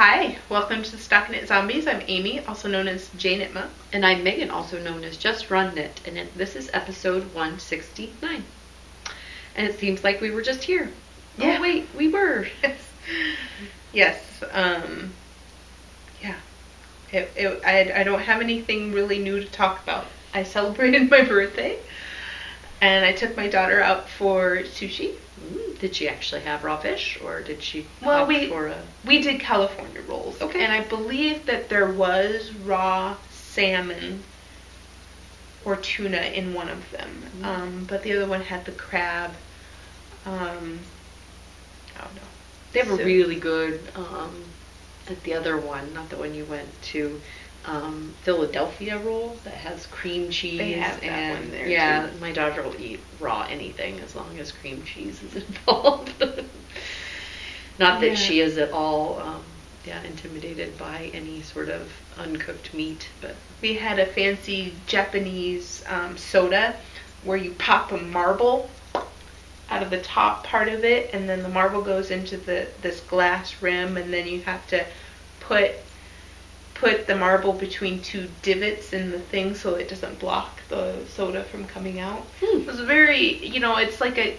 Hi, welcome to Stock Knit Zombies. I'm Amy, also known as J Knitma. And I'm Megan, also known as Just Run Knit, and this is episode 169. And it seems like we were just here. Yeah. Oh wait, we were. Yes. Yeah. I don't have anything really new to talk about. I celebrated my birthday, and I took my daughter out for sushi. Did she actually have raw fish, or did she we did California rolls. Okay. And I believe that there was raw salmon or tuna in one of them. But the other one had the crab. I don't know. They were really good at the other one, not the one you went to. Philadelphia roll that has cream cheese. They have that one there. Yeah, too. My daughter will eat raw anything as long as cream cheese is involved. Not that she is at all intimidated by any sort of uncooked meat, but we had a fancy Japanese soda where you pop a marble out of the top part of it, and then the marble goes into this glass rim, and then you have to put the marble between two divots in the thing so it doesn't block the soda from coming out. It was very, it's like a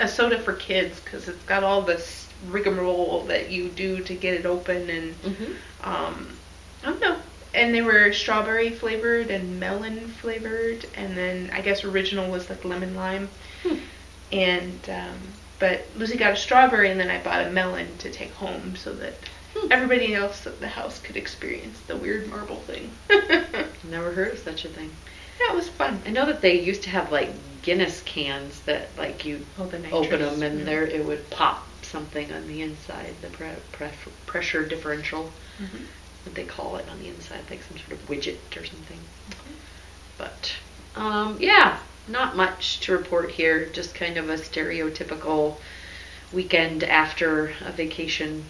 soda for kids, because it's got all this rigmarole that you do to get it open, and I don't know. And they were strawberry flavored and melon flavored, and then I guess original was like lemon lime. And but Lucy got a strawberry, and then I bought a melon to take home so that everybody else at the house could experience the weird marble thing. Never heard of such a thing. Yeah, it was fun. I know that they used to have like Guinness cans that like you open them and there it would pop something on the inside, the pressure differential, what they call it on the inside, like some sort of widget or something. But yeah, not much to report here, just kind of a stereotypical weekend after a vacation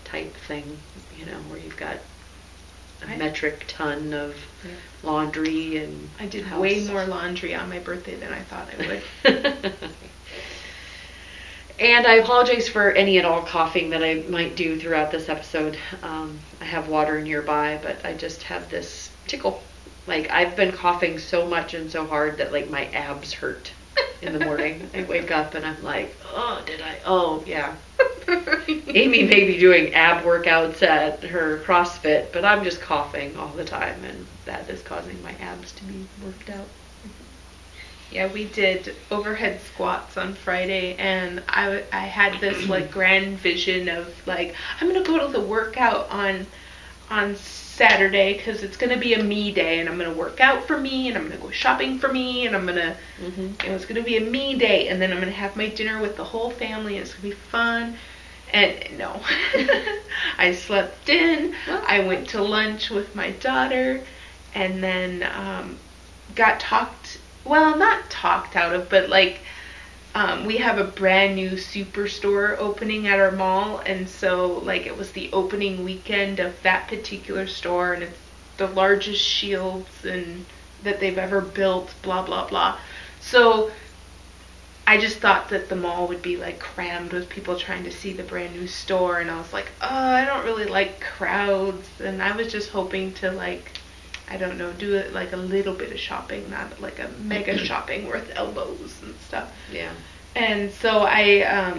type thing, where you've got a metric ton of laundry, and I did way more laundry on my birthday than I thought I would. And I apologize for any and all coughing that I might do throughout this episode. I have water nearby, but I just have this tickle. Like, I've been coughing so much and so hard that like my abs hurt in the morning. I wake up and I'm like, oh yeah. Amy may be doing ab workouts at her CrossFit, but I'm just coughing all the time, and that is causing my abs to be worked out. Yeah, we did overhead squats on Friday, and I had this like grand vision of like, I'm gonna go to the workout on Saturday because it's gonna be a me day, and I'm gonna work out for me, and I'm gonna go shopping for me, and I'm gonna it's gonna be a me day, and then I'm gonna have my dinner with the whole family, and it's gonna be fun. And no, I slept in. I went to lunch with my daughter, and then got not talked out of, but like we have a brand new superstore opening at our mall, and so like it was the opening weekend of that particular store, and it's the largest shields and that they've ever built, blah blah blah. So I just thought that the mall would be like crammed with people trying to see the brand new store, and I was like, I don't really like crowds, and I was just hoping to like, I don't know, do it like a little bit of shopping, not like a mega shopping worth elbows and stuff. Yeah. And so I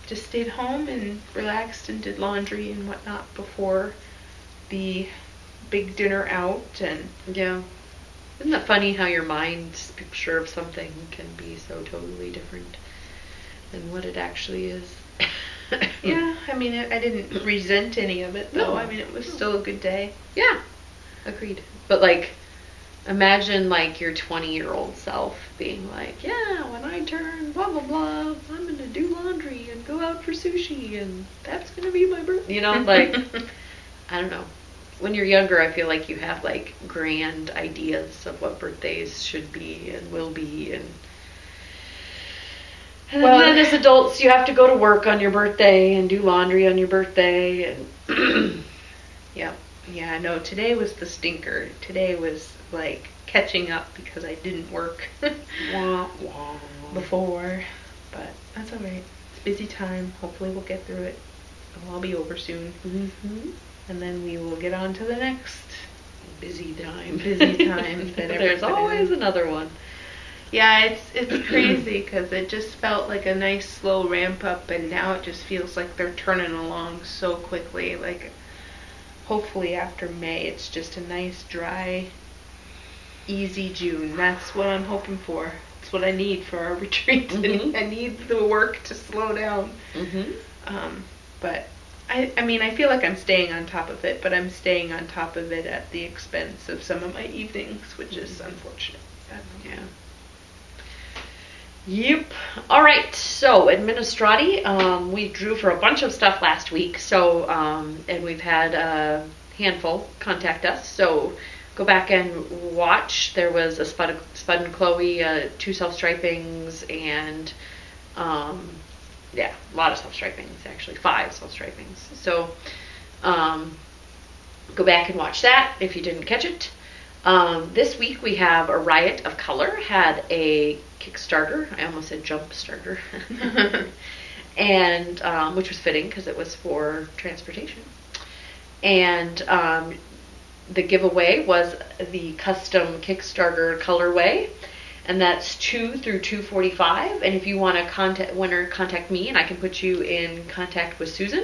just stayed home and relaxed and did laundry and whatnot before the big dinner out. And yeah. Isn't that funny how your mind's picture of something can be so totally different than what it actually is? Yeah, I mean, I didn't resent any of it, though. No. I mean, it was still a good day. Yeah, agreed. But, like, imagine, like, your 20-year-old self being like, yeah, when I turn blah, blah, blah, I'm going to do laundry and go out for sushi, and that's going to be my birthday. Like, I don't know. When you're younger, I feel like you have like grand ideas of what birthdays should be and will be, and then as adults, you have to go to work on your birthday and do laundry on your birthday, and yeah. No, today was the stinker. Today was like catching up because I didn't work before, but that's alright. busy time. Hopefully we'll get through it. It'll all be over soon. And then we will get on to the next busy time. There's always another one. Yeah, it's crazy because it just felt like a nice slow ramp up, and now it just feels like they're turning along so quickly. Like, hopefully after May, it's just a nice, dry, easy June. That's what I'm hoping for. It's what I need for our retreat. I need the work to slow down. But I mean, I feel like I'm staying on top of it, but I'm staying on top of it at the expense of some of my evenings, which is unfortunate. Yeah. Yep. All right. So Administrati, we drew for a bunch of stuff last week. So and we've had a handful contact us. So go back and watch. There was a Spud and Chloe, 2 self-stripings, and yeah, a lot of self-stripings, actually 5 self-stripings. So go back and watch that if you didn't catch it. This week we have a Riot of Color had a Kickstarter. I almost said jump starter. And which was fitting because it was for transportation. And the giveaway was the custom Kickstarter colorway, and that's 2 through 245. And if you want to contact me, and I can put you in contact with Susan.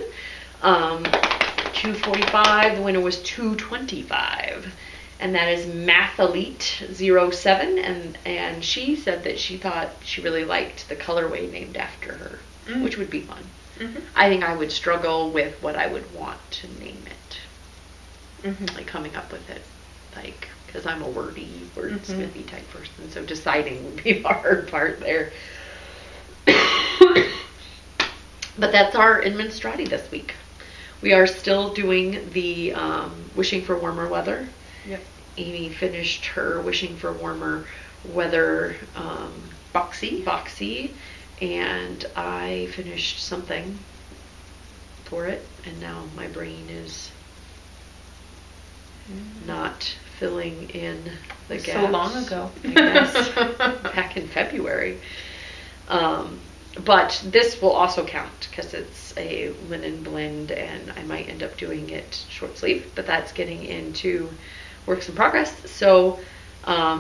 245. The winner was 225. And that is Mathelite07, and she said that she thought she really liked the colorway named after her, which would be fun. I think I would struggle with what I would want to name it, like coming up with it, like, because I'm a wordsmithy type person, so deciding would be the hard part there. But that's our Administrati this week. We are still doing the Wishing for Warmer Weather. Yep. Amy finished her Wishing for Warmer Weather boxy, and I finished something for it, and now my brain is not filling in the gaps. So long ago. I guess. Back in February. But this will also count because it's a linen blend, and I might end up doing it short sleeve, but that's getting into works in progress. So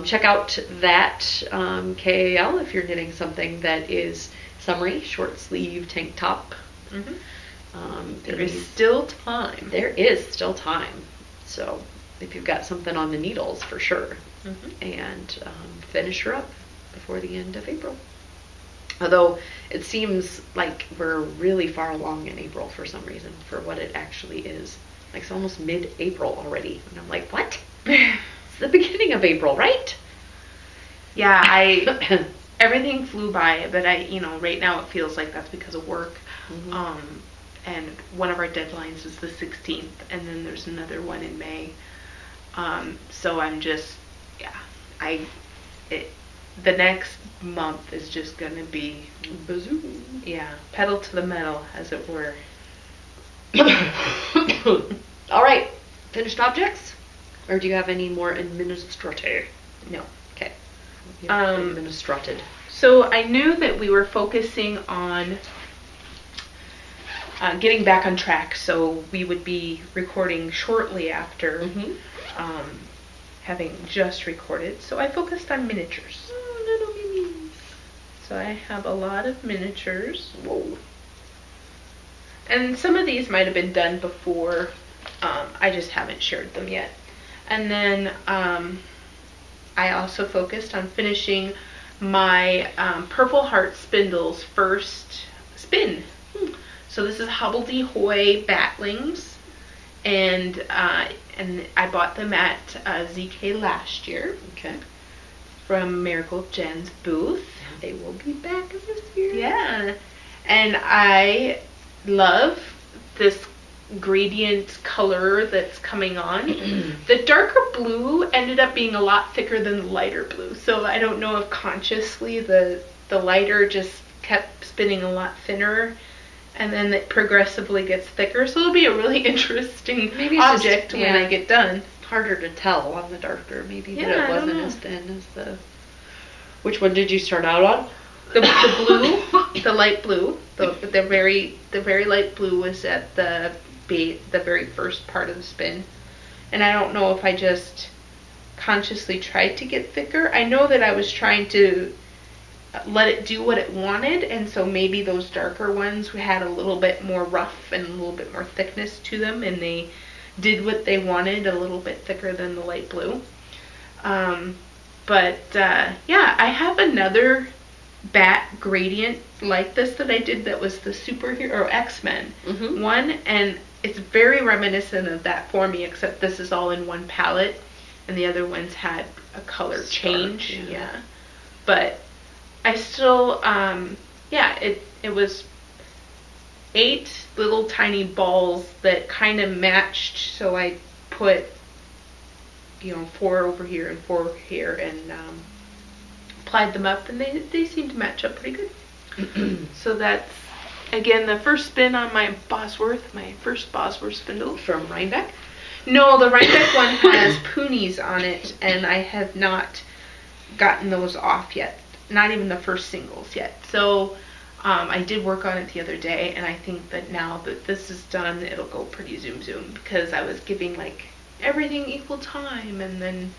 check out that KAL if you're knitting something that is summery, short sleeve tank top. There is still time. There is still time. So if you've got something on the needles, for sure. And finish her up before the end of April. Although it seems like we're really far along in April for some reason, for what it actually is. Like, it's almost mid-April already. And I'm like, what? It's the beginning of April, right? Yeah, everything flew by, but right now it feels like that's because of work. And one of our deadlines is the 16th, and then there's another one in May. So I'm just, the next month is just gonna be bazoo. Yeah, pedal to the metal, as it were. All right, finished objects? Or do you have any more administrative? No. Okay. Administrated. So I knew that we were focusing on getting back on track, so we would be recording shortly after having just recorded. So I focused on miniatures. Oh, little minis. So I have a lot of miniatures. Whoa. And some of these might have been done before. I just haven't shared them yet. And then I also focused on finishing my Purple Heart Spindle's first spin. So this is Hobbledehoy Batlings, and I bought them at ZK last year. Okay. From Marigold Jen's booth. They will be back this year. Yeah. And I love this gradient color that's coming on. The darker blue ended up being a lot thicker than the lighter blue. So I don't know if consciously the lighter just kept spinning a lot thinner, and then it progressively gets thicker. So it'll be a really interesting object when I get done. Harder to tell on the darker, maybe, but it wasn't as thin as the... Which one did you start out on? The blue, the light blue, the very light blue was at the very first part of the spin. And I don't know if I just consciously tried to get thicker. I know that I was trying to let it do what it wanted, and so maybe those darker ones had a little bit more rough and a little bit more thickness to them, and they did what they wanted, a little bit thicker than the light blue. Yeah, I have another bat gradient like this that I did that was the superhero or X-Men one, and it's very reminiscent of that for me, except this is all in one palette and the other ones had a color change. Yeah. But I still it was 8 little tiny balls that kind of matched, so I put 4 over here and 4 over here, and applied them up, and they seem to match up pretty good. So that's, again, the first spin on my first Bosworth spindle. From Rhinebeck? No, the Rhinebeck one has ponies on it, and I have not gotten those off yet. Not even the first singles yet. So I did work on it the other day, and I think that now that this is done, it'll go pretty zoom, because I was giving like everything equal time, and then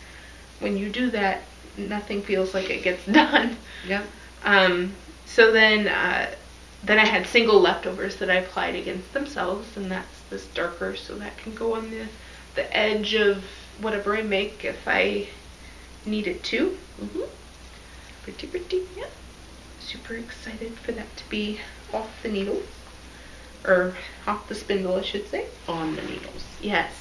when you do that, nothing feels like it gets done. Yep. So then I had single leftovers that I applied against themselves, and that's this darker, so that can go on the edge of whatever I make if I need it to. Pretty, yeah. Super excited for that to be off the needles, or off the spindle, I should say. On the needles. Yes.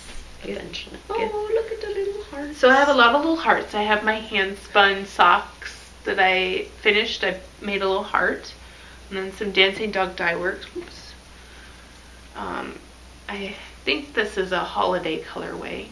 Eventually. Oh, look at the little hearts. So I have a lot of little hearts. I have my hand spun socks that I finished. I made a little heart, and then some dancing dog dye work. Oops. I think this is a holiday colorway.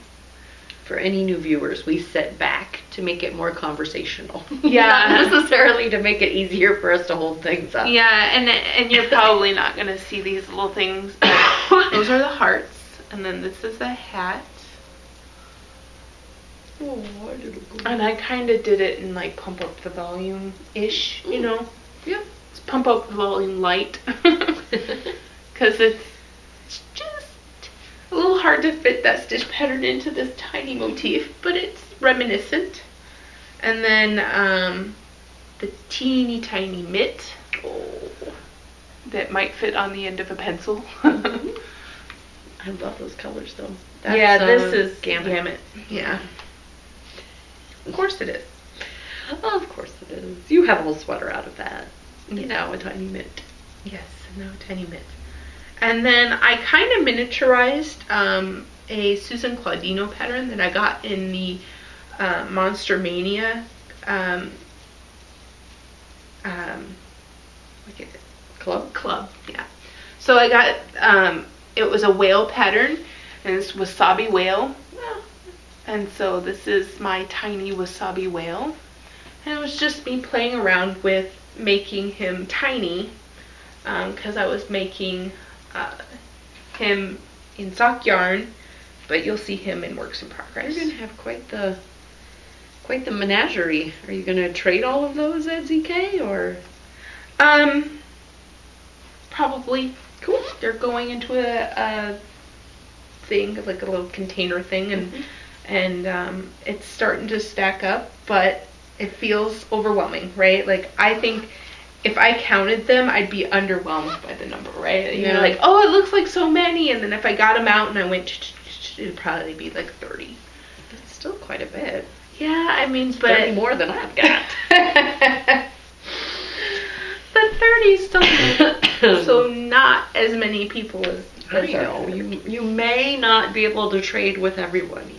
For any new viewers, we set back to make it more conversational. Yeah. Not necessarily to make it easier for us to hold things up. Yeah, and you're probably not going to see these little things, but those are the hearts. And then this is a hat. Oh, little girl. And I kind of did it in like pump up the volume-ish, you know? Yeah. It's pump up the volume light. Because it's just a little hard to fit that stitch pattern into this tiny motif, but it's reminiscent. And then the teeny tiny mitt that might fit on the end of a pencil. I love those colors though. That's, this is Gamut. Yeah. Of course it is. Oh, of course it is. You have a whole sweater out of that. Now a tiny mitt. Yes, now a tiny mitt. And then I kind of miniaturized a Susan Claudino pattern that I got in the Monster Mania club, yeah. So I got it was a whale pattern, and it's wasabi whale. And so this is my tiny wasabi whale. And it was just me playing around with making him tiny, because I was making him in sock yarn, but you'll see him in works in progress. You're gonna have quite the menagerie. Are you gonna trade all of those at ZK, or? Probably. Cool. They're going into a thing, like a little container thing, and it's starting to stack up, but it feels overwhelming, right? Like, I think if I counted them, I'd be underwhelmed by the number, right? You're like, oh, it looks like so many, and then if I got them out and I went, it'd probably be like 30. That's still quite a bit. Yeah, I mean, it's but 30 more than I've got. But 30 is still so not as many people as I know. You may not be able to trade with everyone.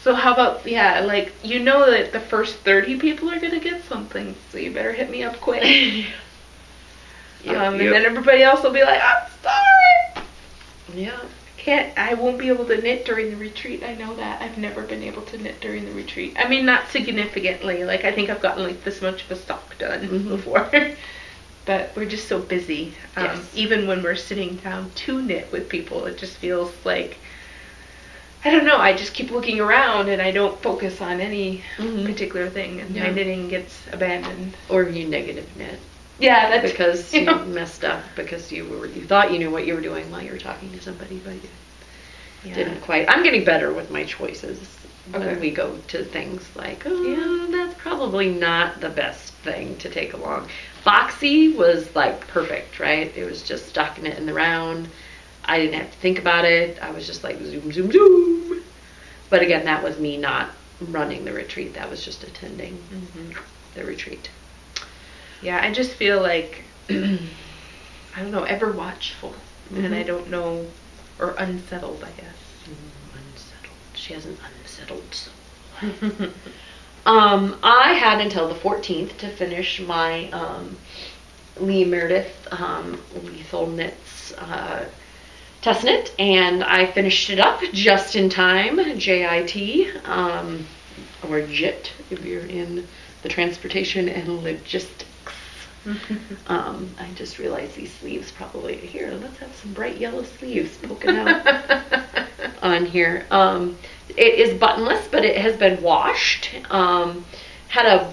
So how about, like, you know that the first 30 people are going to get something, so you better hit me up quick. And then everybody else will be like, I'm sorry. Yeah. I won't be able to knit during the retreat. I know that. I've never been able to knit during the retreat. I mean, not significantly. Like, I think I've gotten like this much of a sock done before. But we're just so busy. Even when we're sitting down to knit with people, it just feels like I don't know, I just keep looking around and I don't focus on any particular thing, and my knitting gets abandoned. Or you negative knit. Yeah, that's because you messed up because you thought you knew what you were doing while you were talking to somebody, but you didn't quite. I'm getting better with my choices when we go to things like, that's probably not the best thing to take along. Boxy was like perfect, right? It was just stocking it in the round. I didn't have to think about it. I was just like zoom, zoom, zoom. But again, that was me not running the retreat. That was just attending the retreat. Yeah, I just feel like, I don't know, ever watchful. And I don't know, or unsettled, I guess. Unsettled. She has an unsettled soul. I had until the 14th to finish my Lee Meredith Lethal Knits test knit, and I finished it up just in time, JIT, or JIT if you're in the transportation and logistics. I just realized these sleeves probably, here, let's have some bright yellow sleeves poking out on here. It is buttonless, but it has been washed. Had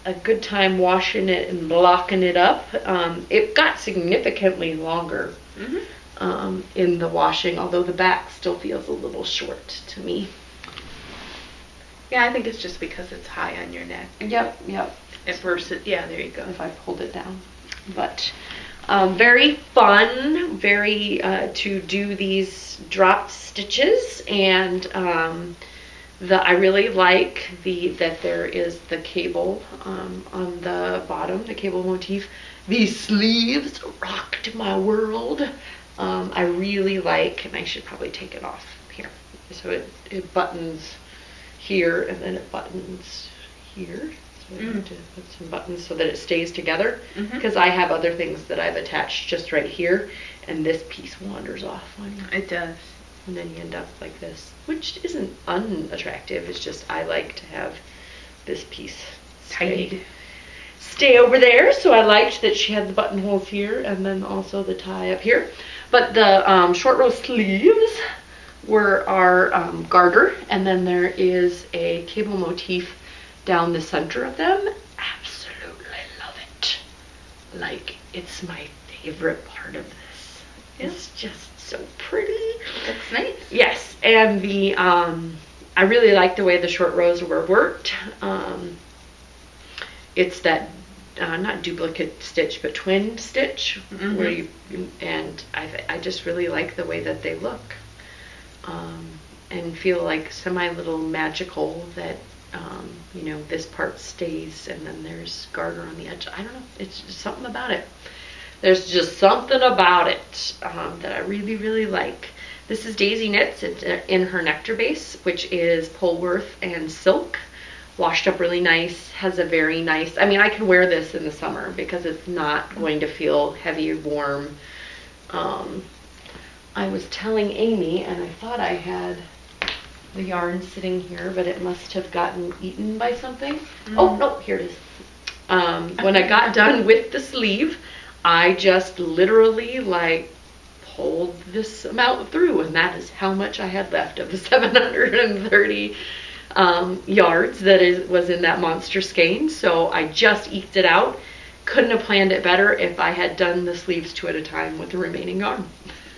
a good time washing it and blocking it up. It got significantly longer in the washing, although the back still feels a little short to me. Yeah, I think it's just because it's high on your neck. Yep. Versus, yeah, there you go. If I pulled it down. But very fun, very to do these drop stitches, and I really like that there is the cable on the bottom, the cable motif. These sleeves rocked my world. I really like, and I should probably take it off here. So it buttons here, and then it buttons here. So I have to put some buttons so that it stays together, because I have other things that I've attached just right here, and this piece wanders off on you. It does. And then you end up like this, which isn't unattractive. It's just I like to have this piece stay over there. So I liked that she had the buttonholes here, and then also the tie up here. But the short row sleeves were our garter, and then there is a cable motif down the center of them. Absolutely love it. Like, it's my favorite part of this. It's just so pretty. That's nice. Yes, and the I really like the way the short rows were worked. It's that not duplicate stitch, but twin stitch, where and I just really like the way that they look, and feel like semi little magical that this part stays, and then there's garter on the edge. I don't know, it's just something about it. There's just something about it that I really, really like. This is Daisy Knits. It's in her Nectar base, which is Polworth and silk, washed up really nice. Has a very nice, I mean, I can wear this in the summer because it's not going to feel heavy or warm. I was telling Amy, and I thought I had the yarn sitting here, but it must have gotten eaten by something. Oh, no, here it is. When I got done with the sleeve, I just literally like pulled this amount through, and that is how much I had left of the 730 yards that was in that monster skein. So I just eked it out. Couldn't have planned it better if I had done the sleeves 2 at a time with the remaining yarn.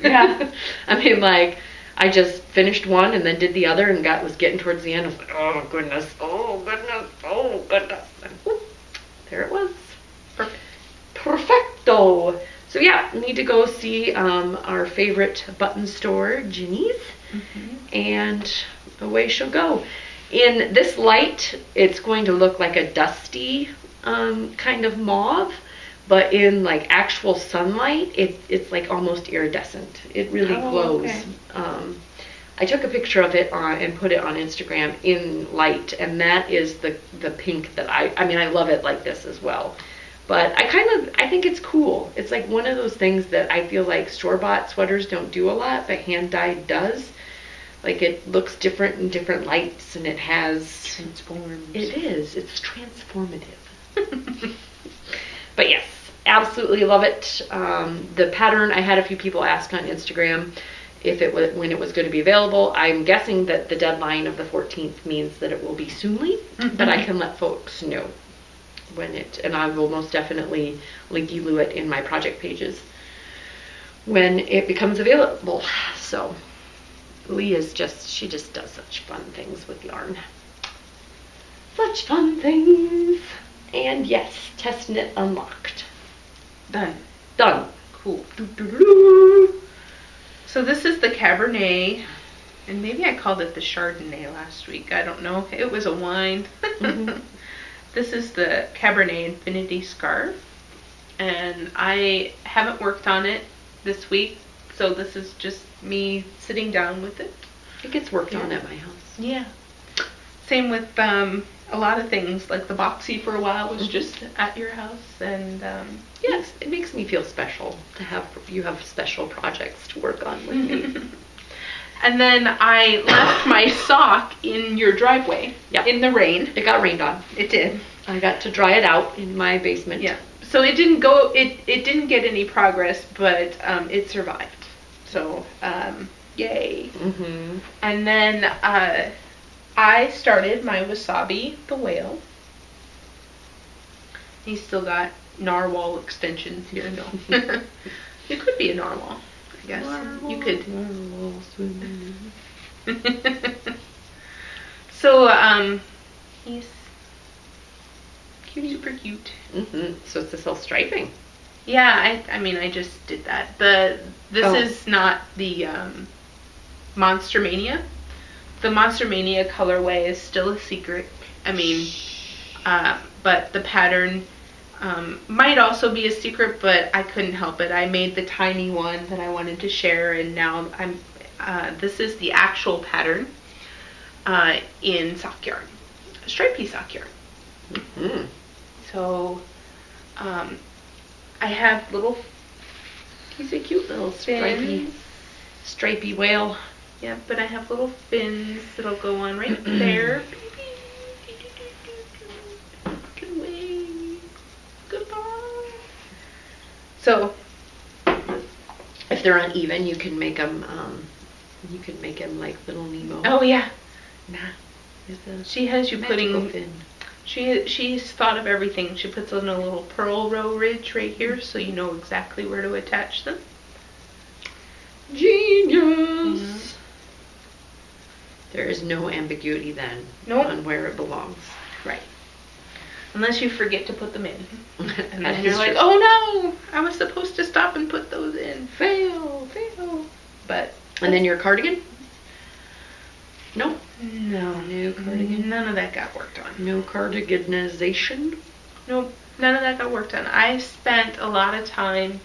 Yeah. I mean, like, I just finished one and then did the other, and was getting towards the end. I was like, oh goodness, oh goodness, oh goodness. And whoop, there it was. Perfecto. So yeah, need to go see our favorite button store, Ginny's, and away she'll go. In this light, it's going to look like a dusty kind of mauve, but in like actual sunlight, it's like almost iridescent. It really glows. Okay. I took a picture of it and put it on Instagram in light, and that is the pink that I mean, I love it like this as well. But I think it's cool. It's like one of those things that I feel like store-bought sweaters don't do a lot, but hand-dyed does. Like, it looks different in different lights, and it has... Transforms. It is. It's transformative. But yes, absolutely love it. The pattern, I had a few people ask on Instagram, if it was when it was going to be available. I'm guessing that the deadline of the 14th means that it will be soonly, but I can let folks know when it, and I will most definitely linky-loo it in my project pages when it becomes available. So Lee is she just does such fun things with yarn. Such fun things. And yes, test knit unlocked. Done. Cool. So this is the Cabernet, and maybe I called it the Chardonnay last week. I don't know. It was a wine. This is the Cabernet Infinity Scarf, and I haven't worked on it this week, so this is just me sitting down with it. It gets worked on at my house. Yeah. Same with a lot of things, like the boxy for a while was just at your house, and yes, it makes me feel special to have you have special projects to work on with me. And then I left my sock in your driveway. Yeah. In the rain. It got rained on. It did. I got to dry it out in my basement. Yeah. So it didn't go. It didn't get any progress, but it survived. So yay. And then I started my Wasabi the whale. He's still got narwhal extensions here. No. It could be a narwhal, I guess. Narwhal, you could. Narwhal swimming. So he's super cute. So it's this whole striping. Yeah, I mean I just did that. This is not the Monster Mania. The Monster Mania colorway is still a secret. I mean, but the pattern might also be a secret, but I couldn't help it. I made the tiny one that I wanted to share, and now this is the actual pattern in sock yarn, stripey sock yarn. So I have little. He's a cute little stripey whale. Yeah, but I have little fins that'll go on right there. Get away. Goodbye. So, if they're uneven, you can make them. You can make them like little Nemo. Oh yeah. Nah. She has you putting. Fin. She's thought of everything. She puts on a little pearl row ridge right here, so you know exactly where to attach them. Genius. Yeah. There is no ambiguity then on where it belongs. Right. Unless you forget to put them in. And That then you're is like, true. oh no, I was supposed to stop and put those in. Fail. But. And then your cardigan? No. No cardigan. None of that got worked on. No cardiganization? Nope. None of that got worked on. I spent a lot of time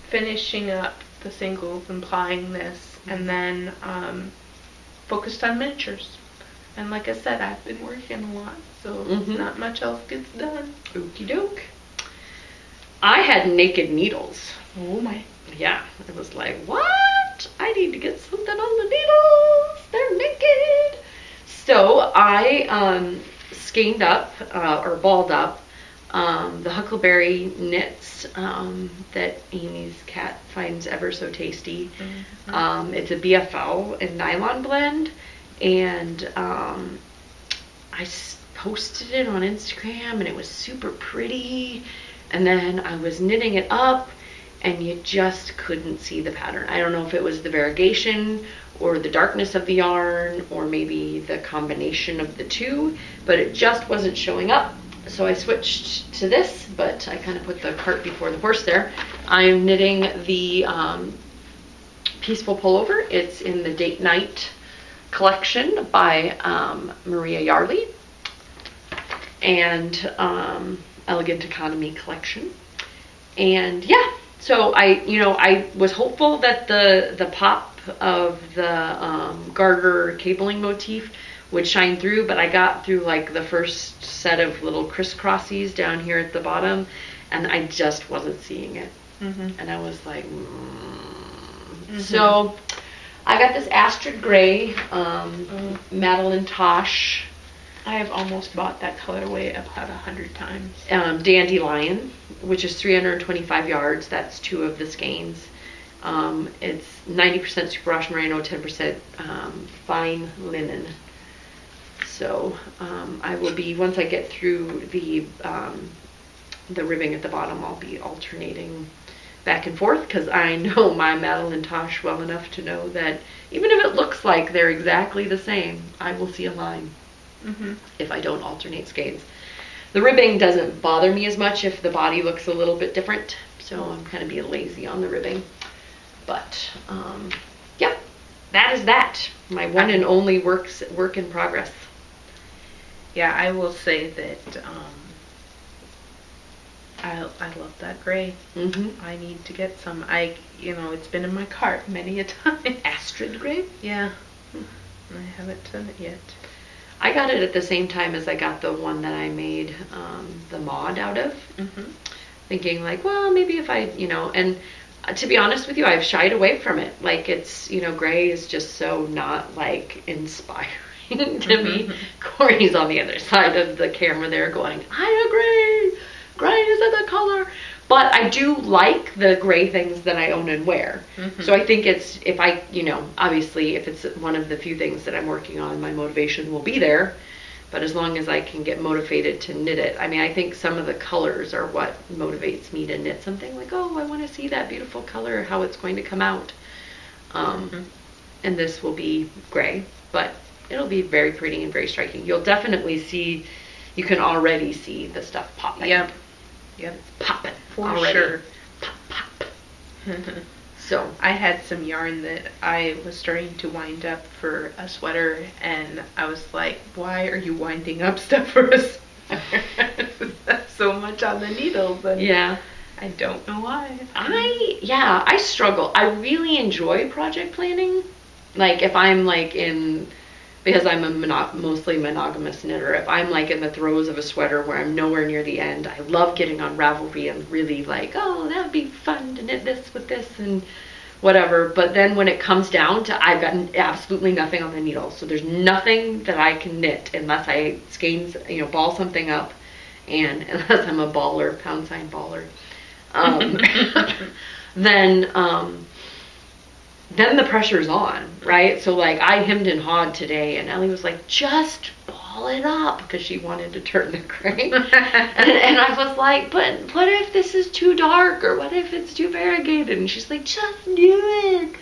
finishing up the singles and plying this, and then focused on miniatures. And like I said, I've been working a lot, so not much else gets done. Okie doke. I had naked needles. Oh my. Yeah, it was like, what? I need to get something on the needles. They're naked. So I skeined up, or balled up, the Huckleberry knits that Amy's cat finds ever so tasty. It's a BFL and nylon blend, and I posted it on Instagram, and it was super pretty. And then I was knitting it up, and you just couldn't see the pattern. I don't know if it was the variegation or the darkness of the yarn, or maybe the combination of the two, but it just wasn't showing up. So I switched to this, but I kind of put the cart before the horse there. I'm knitting the Peaceful Pullover. It's in the Date Night collection by Maria Yarley, and Elegant Economy collection. And yeah, so I was hopeful that the pop of the garter cabling motif would shine through, but I got through like the first set of little crisscrossies down here at the bottom, and I just wasn't seeing it. And I was like, So I got this Astrid Gray, Madeline Tosh. I have almost bought that colorway about 100 times. Dandelion, which is 325 yards. That's 2 of the skeins. It's 90% superwash merino, 10% fine linen. So I will be, once I get through the ribbing at the bottom, I'll be alternating back and forth, because I know my Madeline Tosh well enough to know that even if it looks like they're exactly the same, I will see a line if I don't alternate skeins. The ribbing doesn't bother me as much if the body looks a little bit different, so I'm kind of being lazy on the ribbing. But yeah, that is that. My one and only work in progress. Yeah, I will say that I love that gray. I need to get some. It's been in my cart many a time. Astrid gray? Yeah. I haven't done it yet. I got it at the same time as I got the one that I made the mod out of. Thinking like, well, maybe if I, and to be honest with you, I've shied away from it. Like, it's, gray is just so not like inspiring to me. Corey's on the other side of the camera there going, I agree. Gray isn't the color. But I do like the gray things that I own and wear. So I think it's, if I, obviously if it's one of the few things that I'm working on, my motivation will be there. But as long as I can get motivated to knit it. I mean, I think some of the colors are what motivates me to knit something. Like, oh, I want to see that beautiful color, how it's going to come out. And this will be gray, but it'll be very pretty and very striking. You'll definitely see, you can already see the stuff popping. Yep. It's popping. For already. sure. Pop. So I had some yarn that I was starting to wind up for a sweater, and I was like, why are you winding up stuff for a sweater? That's so much on the needles. And yeah. I don't know why. I struggle. I really enjoy project planning. Like, if I'm like because I'm a mostly monogamous knitter, if I'm like in the throes of a sweater where I'm nowhere near the end, I love getting on Ravelry and really like, oh, that would be fun to knit this with this and whatever. But then when it comes down to, I've got absolutely nothing on the needle. So there's nothing that I can knit unless I skeins, ball something up, and unless I'm a baller, pound sign baller. Then the pressure's on, right? So like I hemmed and hawed today, and Ellie was like, just ball it up, because she wanted to turn the gray. and I was like, but what if this is too dark, or what if it's too variegated? And she's like, just do it. And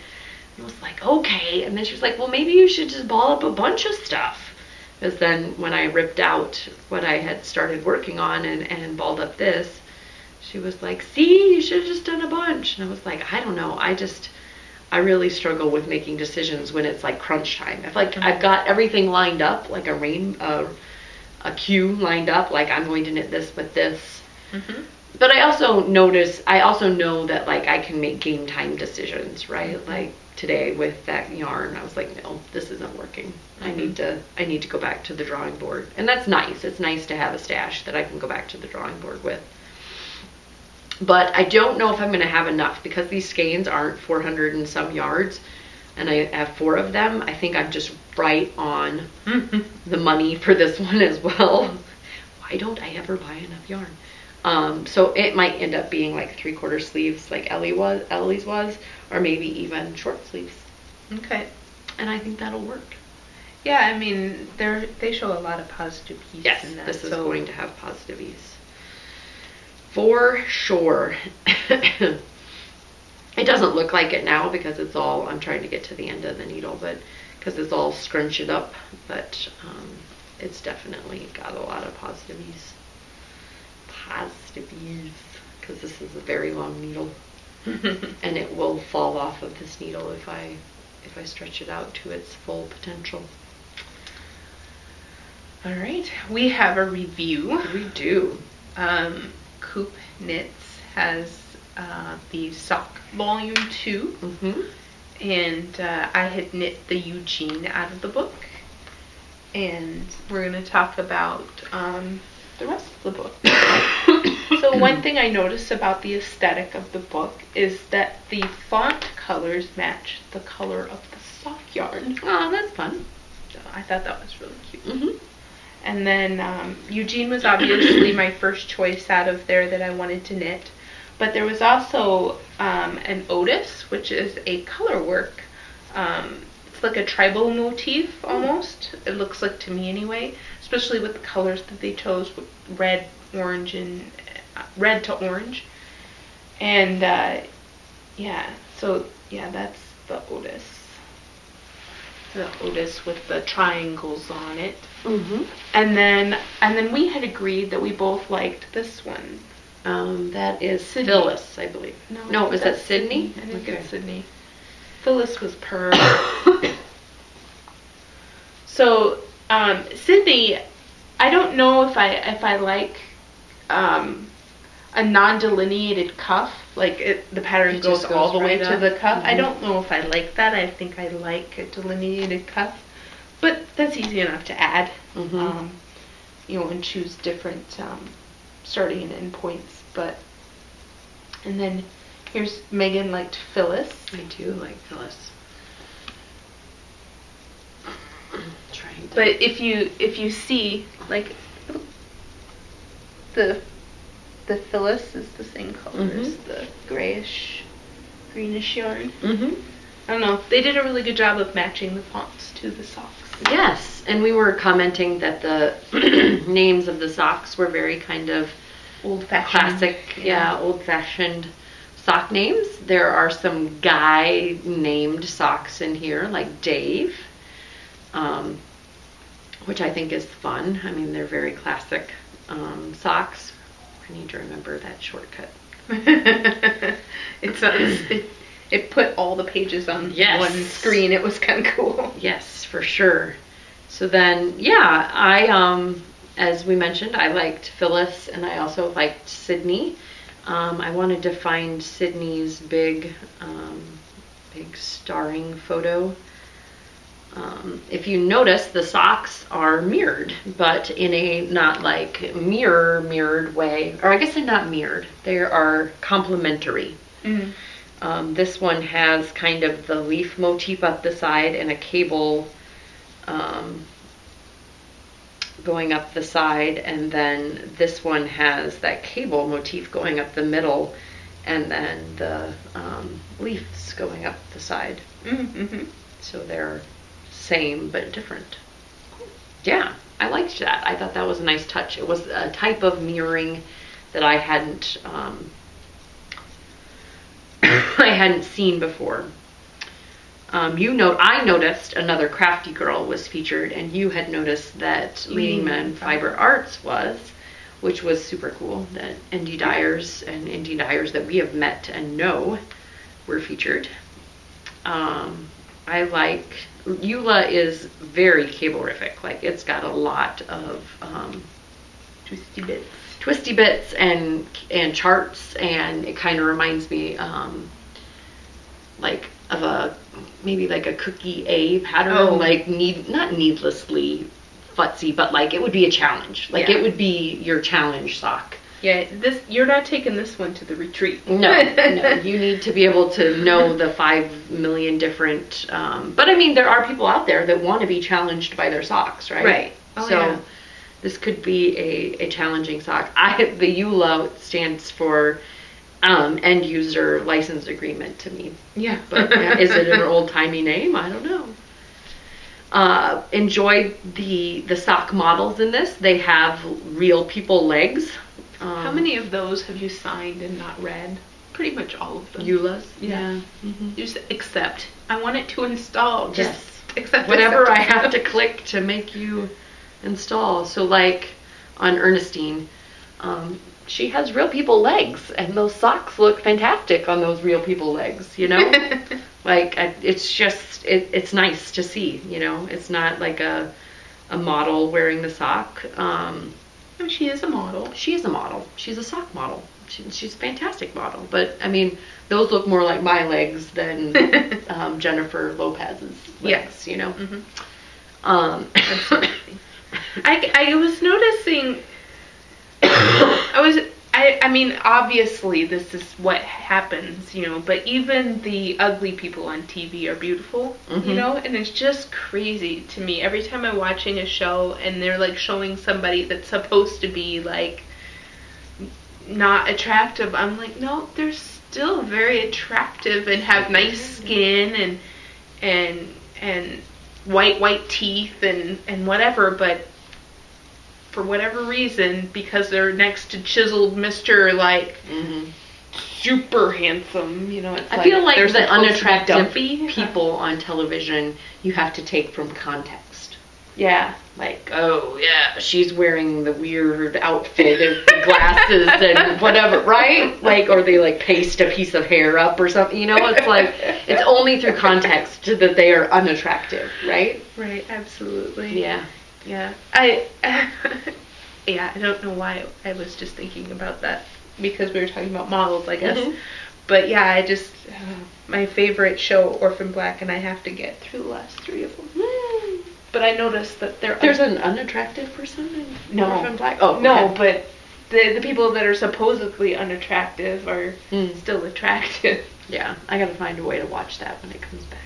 I was like, okay. And then she was like, well, maybe you should just ball up a bunch of stuff. Because then when I ripped out what I had started working on and balled up this, she was like, see, you should have just done a bunch. And I was like, I don't know. I really struggle with making decisions when it's like crunch time. If like I've got everything lined up, like a queue lined up, like I'm going to knit this with this. But I also know that like I can make game time decisions, right? Like today with that yarn, I was like, no, this isn't working. I need to go back to the drawing board. And that's nice. It's nice to have a stash that I can go back to the drawing board with. But I don't know if I'm going to have enough, because these skeins aren't 400 and some yards, and I have 4 of them. I think I'm just right on the money for this one as well. Why don't I ever buy enough yarn? So it might end up being like 3/4 sleeves like Ellie's was, or maybe even short sleeves. Okay. And I think that'll work. Yeah, I mean, they show a lot of positive ease in that. This is going to have positive ease. For sure. It doesn't look like it now because it's all, I'm trying to get to the end of the needle, but because it's all scrunched up, but it's definitely got a lot of positive ease. Because this is a very long needle. And it will fall off of this needle if I stretch it out to its full potential. All right, we have a review. We do. Coop Knits has the sock volume 2, and I had knit the Eugene out of the book, and we're going to talk about the rest of the book. So one thing I noticed about the aesthetic of the book is that the font colors match the color of the sock yarn. Oh, that's fun. So I thought that was really cute. And then Eugene was obviously my first choice out of there that I wanted to knit. But there was also an Otis, which is a color work. It's like a tribal motif almost. It looks like to me anyway, especially with the colors that they chose, with red, orange, and red to orange. And that's the Otis. The Otis with the triangles on it. Mm-hmm. And then we had agreed that we both liked this one. That is Sydney. Phyllis, I believe. No, was that Sydney? I think it's Sydney. Phyllis was Pearl. So Sydney, I don't know if I like a non-delineated cuff, like the pattern goes all the way to the cuff. Mm-hmm. I don't know if I like that. I think I like a delineated cuff, but that's easy enough to add. Mm-hmm. And choose different starting and end points. And then here's Megan liked Phyllis. I do like Phyllis. But if you see, like, the Phyllis is the same color mm-hmm. as the greenish yarn. Mm-hmm. I don't know. They did a really good job of matching the fonts to the socks. Yes, and we were commenting that the names of the socks were very kind of old-fashioned. Classic, old-fashioned sock names. There are some guy named socks in here, like Dave, which I think is fun. I mean, they're very classic socks. I need to remember that shortcut. It put all the pages on one screen. It was kind of cool. Yes, for sure. So then, I, as we mentioned, I liked Phyllis, and I also liked Sydney. I wanted to find Sydney's big starring photo. If you notice, the socks are mirrored, but in a not like mirrored way, or I guess they're not mirrored. They are complementary. Mm-hmm. This one has kind of the leaf motif up the side and a cable going up the side, and then this one has that cable motif going up the middle, and then the leaves going up the side. Mm-hmm. So they're same but different. Yeah, I liked that. I thought that was a nice touch. It was a type of mirroring that I hadn't seen before. I noticed another Crafty Girl was featured, and you had noticed that Leading Men Fiber Arts was, which was super cool. That indie dyers that we have met and know were featured. I like Eula is very cablerific. Like, it's got a lot of twisty bits and charts, and it kind of reminds me like of a maybe like a cookie A pattern, like not needlessly futzy, but like it would be a challenge. Like it would be your challenge sock. Yeah, you're not taking this one to the retreat. No, you need to be able to know the 5 million different. But I mean, there are people out there that want to be challenged by their socks, right? Right. So this could be a challenging sock. The EULA stands for end user license agreement to me. Yeah. But is it an old timey name? I don't know. Enjoyed the sock models in this. They have real people legs. How many of those have you signed and not read? Pretty much all of them. EULAs? Yeah. Mm-hmm. Just accept. I want it to install. Just accept. Whatever I have to click to make you install. So like on Ernestine, she has real people legs, and those socks look fantastic on those real people legs, you know? Like, it's just, it's nice to see, you know? It's not like a model wearing the sock. She is a model. She is a model. She's a sock model. She's a fantastic model. But, I mean, those look more like my legs than Jennifer Lopez's legs, you know? Mm-hmm. Absolutely. I was noticing... I mean, obviously this is what happens, you know, but even the ugly people on TV are beautiful, you know, and it's just crazy to me every time I'm watching a show and they're like showing somebody that's supposed to be like not attractive. I'm like, no, they're still very attractive and have nice skin and white teeth and whatever, but for whatever reason, because they're next to chiseled Mr. like super handsome, you know, it's I feel like they're the unattractive dumpy people on television you have to take from context. Yeah. Like, oh yeah, she's wearing the weird outfit of glasses and whatever, right? Like, or they like paste a piece of hair up or something, you know? It's like, it's only through context that they are unattractive, right? Right, absolutely. Yeah. Yeah. I don't know why I was just thinking about that, because we were talking about models, I guess. But yeah, I just, my favorite show, Orphan Black, and I have to get through the last 3 of them. But I noticed that there's an unattractive person in Orphan Black? Oh, no, okay. But the people that are supposedly unattractive are still attractive. Yeah, I gotta find a way to watch that when it comes back.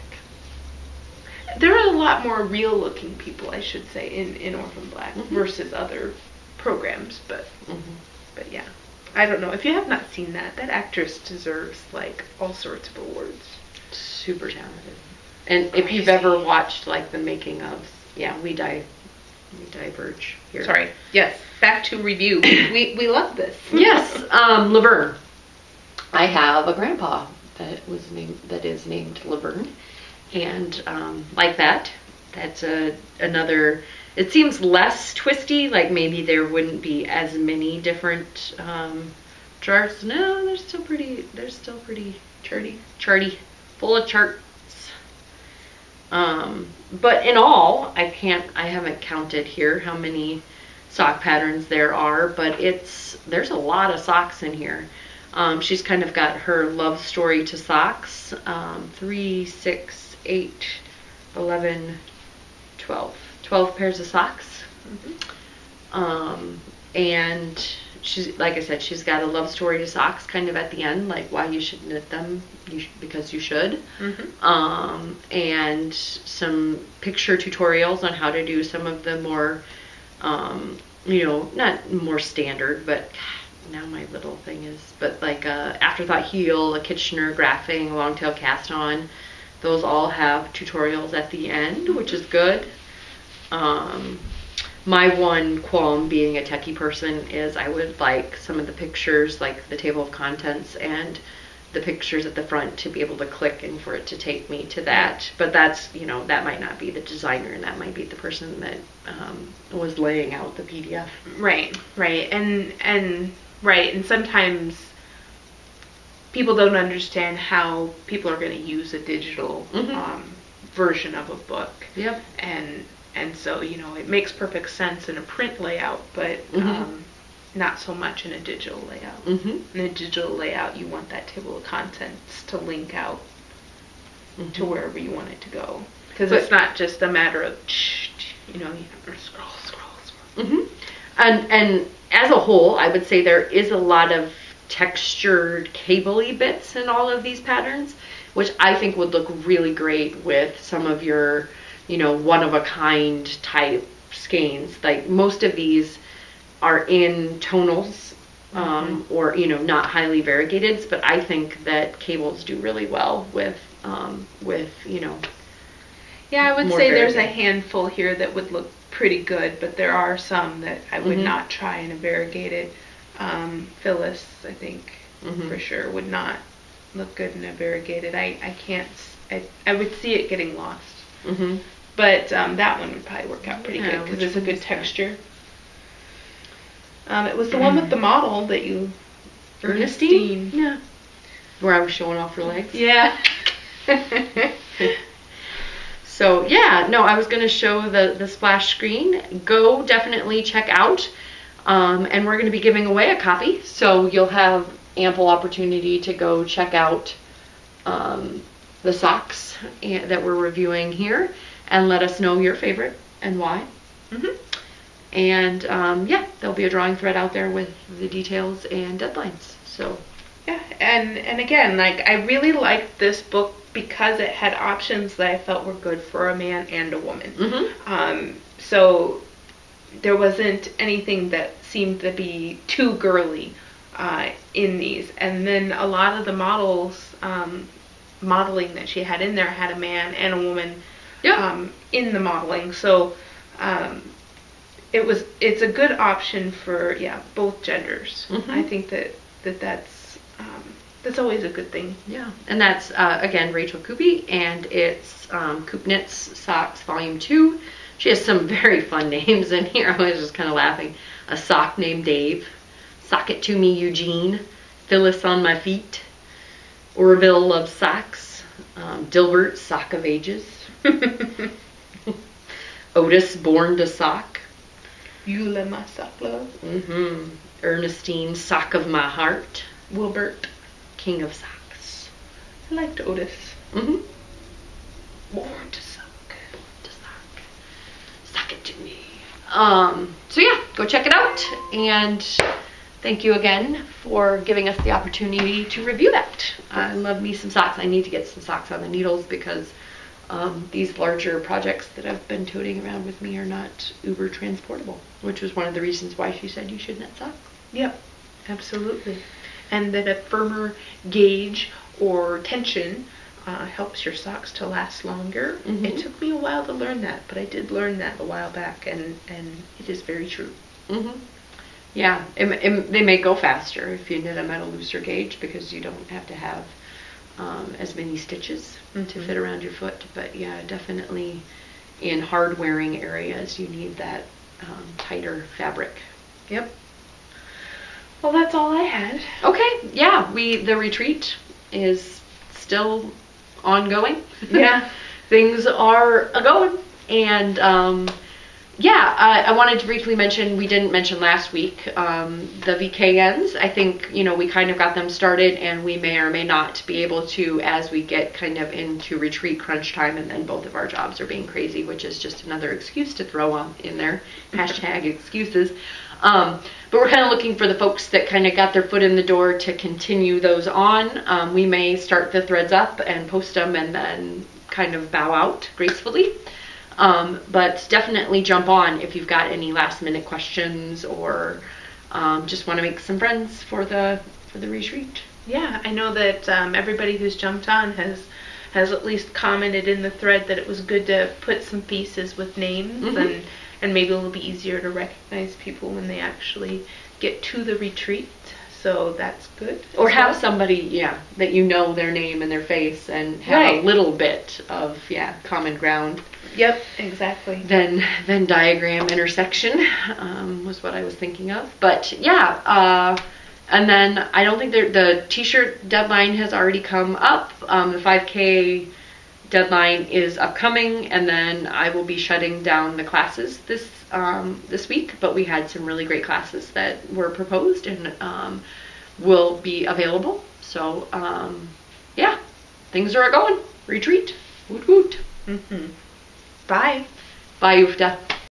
There are a lot more real-looking people, I should say, in Orphan Black versus other programs, but yeah. I don't know. If you have not seen that actress deserves, like, all sorts of awards. Super talented. And if you've ever watched, like, the making of, we diverge here. Sorry. Yes. Back to review. we love this. Yes. Laverne. I have a grandpa that is named Laverne. And like that. That's another... It seems less twisty, like maybe there wouldn't be as many different charts. No, they're still pretty charty, full of charts. But in all, I haven't counted here how many sock patterns there are, but there's a lot of socks in here. She's kind of got her love story to socks. 3, 6, 8, 11, 12 pairs of socks. And she's, like I said, she's got a love story to socks kind of at the end, like why you should knit them, because you should. And some picture tutorials on how to do some of the more, not more standard, but now my little thing is, but like a afterthought heel, a Kitchener graphing, a long tail cast on. Those all have tutorials at the end, which is good. My one qualm, being a techie person, is I would like some of the pictures, like the table of contents and the pictures at the front, to be able to click and for it to take me to that. But that's, that might not be the designer, and that might be the person that was laying out the PDF. Right. And sometimes people don't understand how people are going to use a digital version of a book. Yep. And so, it makes perfect sense in a print layout, but not so much in a digital layout. In a digital layout, you want that table of contents to link out to wherever you want it to go. Because it's not just a matter of, you have to scroll. And as a whole, I would say there is a lot of textured cable-y bits in all of these patterns, which I think would look really great with some of your one-of-a-kind type skeins. Like most of these are in tonals, or not highly variegated, but I think that cables do really well with Yeah, I would say there's a handful here that would look pretty good, but there are some that I would not try in a variegated. Phyllis, I think, for sure would not look good in a variegated. I would see it getting lost. But that one would probably work out pretty good because it's a good texture. It was the one with the model that you... Ernestine? Yeah. Where I was showing off her legs? Yeah. So, yeah. No, I was going to show the splash screen. Go definitely check out. And we're going to be giving away a copy. So you'll have ample opportunity to go check out the socks that we're reviewing here. And let us know your favorite and why. And there'll be a drawing thread out there with the details and deadlines. So yeah, and again, like, I really liked this book because it had options that I felt were good for a man and a woman. So there wasn't anything that seemed to be too girly. in these. And then a lot of the models, modeling that she had in there had a man and a woman in the modeling. So it's a good option for both genders. I think that's always a good thing. Yeah, and that's again Rachel Coopy, and it's Coop Knits Socks Volume 2. She has some very fun names in here. I was just kind of laughing. A sock named Dave, Sock It To Me Eugene, Phyllis on My Feet, Orville Loves Socks, Dilbert Sock of Ages, Otis Born to Sock, Eula My Sock Love, Ernestine Sock of My Heart, Wilbert King of Socks. I liked Otis. Born to Sock. Sock it to me. So yeah, go check it out, and thank you again for giving us the opportunity to review that. I love me some socks. I need to get some socks on the needles because these larger projects that I've been toting around with me are not uber transportable, which was one of the reasons why she said you should knit socks. Yep, absolutely. And that a firmer gauge or tension helps your socks to last longer. It took me a while to learn that, but I did learn that a while back, and it is very true. Yeah, they may go faster if you knit them at a looser gauge because you don't have to have as many stitches to fit around your foot. But yeah, definitely in hard wearing areas you need that tighter fabric. Yep. Well, that's all I had. Okay, yeah, the retreat is still ongoing. Yeah. Things are going, and I wanted to briefly mention, we didn't mention last week, the VKNs. I think, we kind of got them started, and we may or may not be able to as we get kind of into retreat crunch time, and then both of our jobs are being crazy, which is just another excuse to throw on in there. Hashtag excuses. But we're kind of looking for the folks that kind of got their foot in the door to continue those on. We may start the threads up and post them and then kind of bow out gracefully. But definitely jump on if you've got any last minute questions or just want to make some friends for the retreat. Yeah, I know that everybody who's jumped on has at least commented in the thread that it was good to put some pieces with names and maybe it'll be easier to recognize people when they actually get to the retreat. So that's good. Or have somebody, that you know their name and their face and have a little bit of, common ground. Yep, exactly. Venn diagram intersection was what I was thinking of. But and then I don't think the t-shirt deadline has already come up. The 5K deadline is upcoming, and then I will be shutting down the classes this week. But we had some really great classes that were proposed and will be available. So things are going. Retreat. Woot woot. Bye. Bye, Ufta.